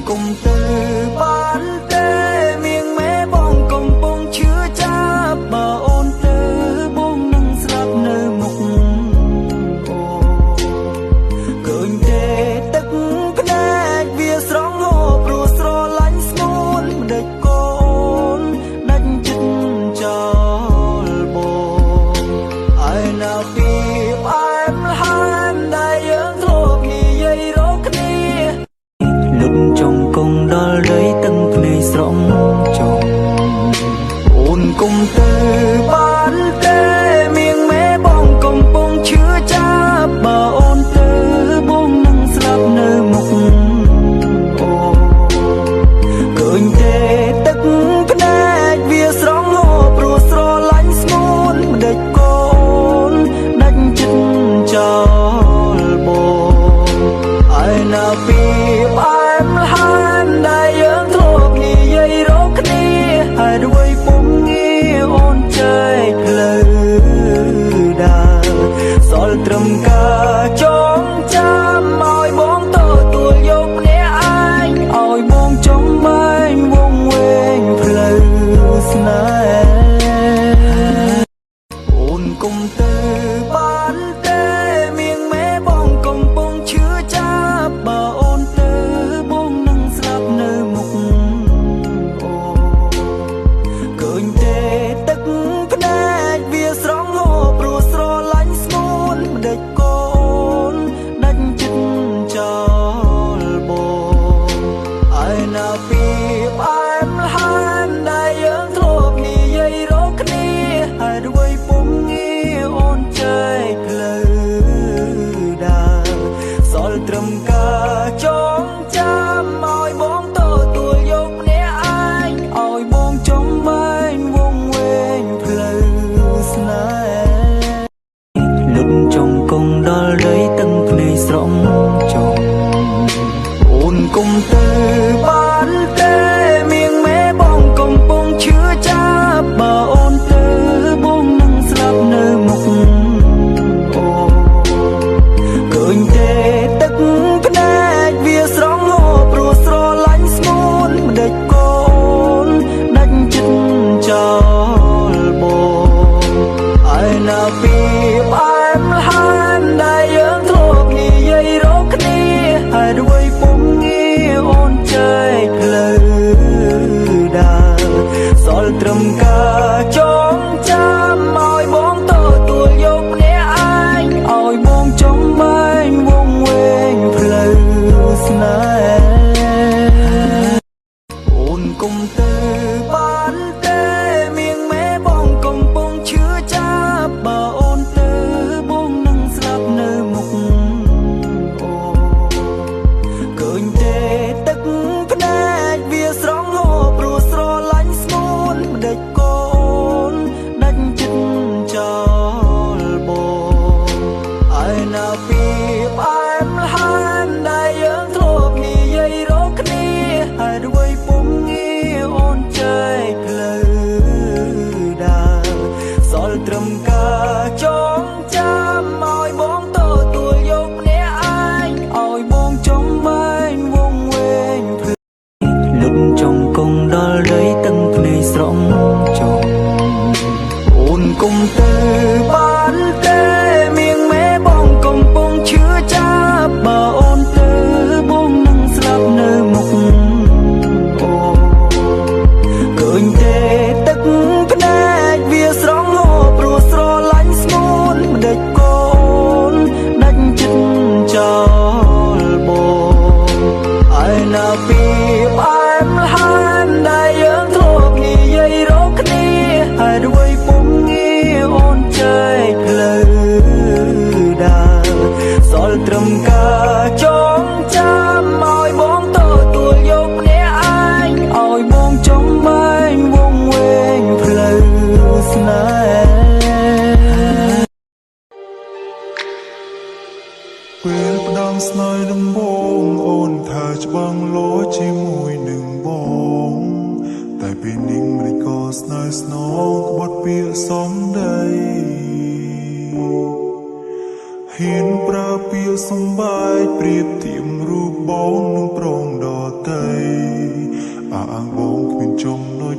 គុំទៅបានទេមៀងម៉ែបងកំពុងឈឺចាប់បើអូនទៅបងនឹងស្លាប់នៅមុខអូឃើញទេទឹកភ្នែកវាស្រងហូរព្រោះស្រឡាញ់ស្ងួនមិនដេចកូនដាច់ចិត្តចោលបងហើយណាពីផ្អែមល្ហែមដែលយើងធ្លាប់និយាយរកគ្នាលុបចុងគង់ដល់ដីទឹកភ្នែកស្រងចុងអូនគុំទៅបានទេមៀងម៉ែបងកំពុងឈឺចាប់បើអូនទៅបងនឹងស្លាប់នៅមុខអូឃើញទេទឹកភ្នែកវាស្រងហូរព្រោះស្រឡាញ់ស្ងួនមិនដេចកូនដាច់ចិត្តចោលបងហើយណាពីផ្អែមល្ហែមដែលយើងធ្លាប់និយាយរកគ្នាហើយអ្វីពុំងាអូនចែកផ្លូវដើរសល់ត្រឹមការចងចាំឲ្យបងទទួលយកម្នាក់ឯងឲ្យបងចំបែងវងវែងផ្លូវស្នេហ៍អូនគុំទៅបានទេមៀងម៉ែបងកំពុងឈឺចាប់បើអូនទៅបងនឹងស្លាប់នៅមុខអូឃើញទេទឹកភ្នែកវាស្រងហូរព្រោះស្រឡាញ់ស្ងួនមិនដេចកូនដាច់ចិត្តចោលបងហើយណាពីផ្អែមល្ហែមដែលយើងធ្លាប់និយាយរកគ្នាហើយអ្វីពុំងាអូនចែកផ្លូវដើរសល់ត្រឹមការចងចាំឲ្យបងទទួលយកម្នាក់ឯងឲ្យបងចំបែងវងវែងផ្លូវស្នេហ៍លុបចុងគង់ដល់ដីទឹកភ្នែកស្រងចុងអូនគុំទៅបានទេមៀងម៉ែបងកំពុងឈឺចាប់បើអូនទៅបងនឹងស្លាប់នៅមុខអូឃើញទេទឹកភ្នែកវាស្រងហូរព្រោះស្រឡាញ់ស្ងួនមិនដេចកូនដាច់ចិត្តចោលបងហើយណាពីផ្អែមល្ហែមដែលយើងធ្លាប់និយាយរកគ្នាហើយអ្វីពុំងាអូនចែកផ្លូវដើរសល់ត្រឹមការចងចាំឲ្យបងទទួលយកម្នាក់ឯងឲ្យបងចំបែងវងវែងផ្លូវស្នេហ៍អូនគុំទៅបានទេមៀងម៉ែបងកំពុងឈឺចាប់បើអូនទៅបងនឹងស្លាប់នៅមុខអូឃើញទេទឹកភ្នែកវាស្រងហូរព្រោះស្រឡាញ់ស្ងួនមិនដេចកូនដាច់ចិត្តចោលបងហើយណាពីផ្អែមល្ហែមដែលយើងធ្លាប់និយាយរកគ្នាហើយអ្វីពុំងាអូនចែកផ្លូវដើរសល់ត្រឹមការចងចាំឲ្យបងទទួលយកម្នាក់ឯងឲ្យបងចំបែងវងវែងផ្លូវលុបចុងគង់ដល់ដីទឹកភ្នែកស្រងចុងអូនគុំទៅបានទេមៀងម៉ែបងកំពុងឈឺចាប់បើអូនទៅបងនឹងស្លាប់នៅមុខអូឃើញទេទឹកភ្នែកវាស្រងហូរព្រោះស្រឡាញ់ស្ងួនមិនដេចកូនដាច់ចិត្តចោលបងហើយណាពីផ្អែមល្ហែមដែលយើងធ្លាប់និយាយរកគ្នាហើយអ្វីពុំងាអូនចែកផ្លូវដើរសល់ត្រឹមការចងចាំឲ្យបងទទួលយកម្នាក់ឯងឲ្យបងចំបែងវងវែងផ្លូវស្នេហ៍ពេលផ្ដាំស្នេហ៍នឹងបងអូនថាច្បាំងលោជាមួយនឹងបងតែពេលនេះមិនក៏ស្នេហ៍ស្នងក្បត់ពាក្យសំដីហ៊ានប្រើពាក្យសំបែកប្រៀបធៀបរូបបងនឹងប្រងដទៃ អាងបងគ្មានចំនុយ